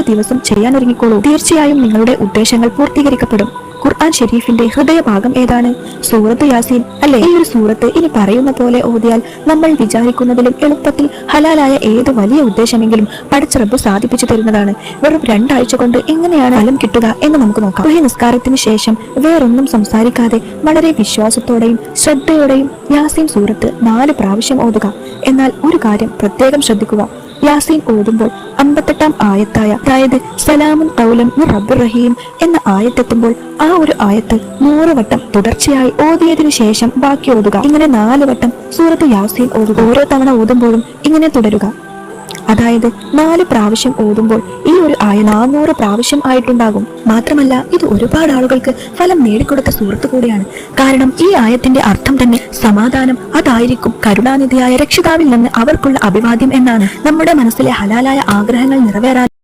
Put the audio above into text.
ദിവസം ചെയ്യാനൊരുങ്ങിക്കോളൂ. തീർച്ചയായും നിങ്ങളുടെ ഉദ്ദേശങ്ങൾ പൂർത്തീകരിക്കപ്പെടും. ഖുർആൻ ഷരീഫിന്റെ ഹൃദയഭാഗം ഏതാണ്? സൂറത്ത് യാസീൻ അല്ലെ? ഈ ഒരു സൂറത്ത് ഇനി പറയുന്ന പോലെ ഓതിയാൽ നമ്മൾ വിചാരിക്കുന്നതിലും എളുപ്പത്തിൽ ഹലാലായ ഏത് വലിയ ഉദ്ദേശമെങ്കിലും പടച്ച റബ്ബ് സാധിപ്പിച്ചു തരുന്നതാണ്. വെറും 2 ആഴ്ച കൊണ്ട് എങ്ങനെയാണ് ഫലം കിട്ടുക എന്ന് നമുക്ക് നോക്കാം. ഈ നിസ്കാരത്തിന് ശേഷം വേറൊന്നും സംസാരിക്കാതെ വളരെ വിശ്വാസത്തോടെയും ശ്രദ്ധയോടെയും യാസീൻ സൂറത്ത് 4 പ്രാവശ്യം ഓതുക. എന്നാൽ ഒരു കാര്യം പ്രത്യേകം ശ്രദ്ധിക്കുക. യാസീൻ ഓതുമ്പോൾ 58-ാം ആയത്തായ അതായത് സലാമുൻ ഖൗലൻ മിർ റബ്ബിർ റഹീം എന്ന ആയത്തെത്തുമ്പോൾ ആ ഒരു ആയത്ത് 100 വട്ടം തുടർച്ചയായി ഓതിയതിനു ശേഷം ബാക്കി ഓതുക. ഇങ്ങനെ 4 വട്ടം സൂറത്ത് യാസീൻ ഓതുക. ഓരോ തവണ ഓതുമ്പോഴും ഇങ്ങനെ തുടരുക. അതായത് 4 പ്രാവശ്യം ഓതുമ്പോൾ ഈ ഒരു ആയ 400 പ്രാവശ്യം ആയിട്ടുണ്ടാകും. മാത്രമല്ല ഇത് ഒരുപാട് ആളുകൾക്ക് ഫലം നേടിക്കൊടുത്ത സൂറത്ത് കൂടിയാണ്. കാരണം ഈ ആയത്തിന്റെ അർത്ഥം തന്നെ സമാധാനം, അതായിരിക്കും കരുണാനിധിയായ രക്ഷിതാവിൽ നിന്ന് അവർക്കുള്ള അഭിവാദ്യം എന്നാണ്. നമ്മുടെ മനസ്സിലെ ഹലാലായ ആഗ്രഹങ്ങൾ നിറവേറാൻ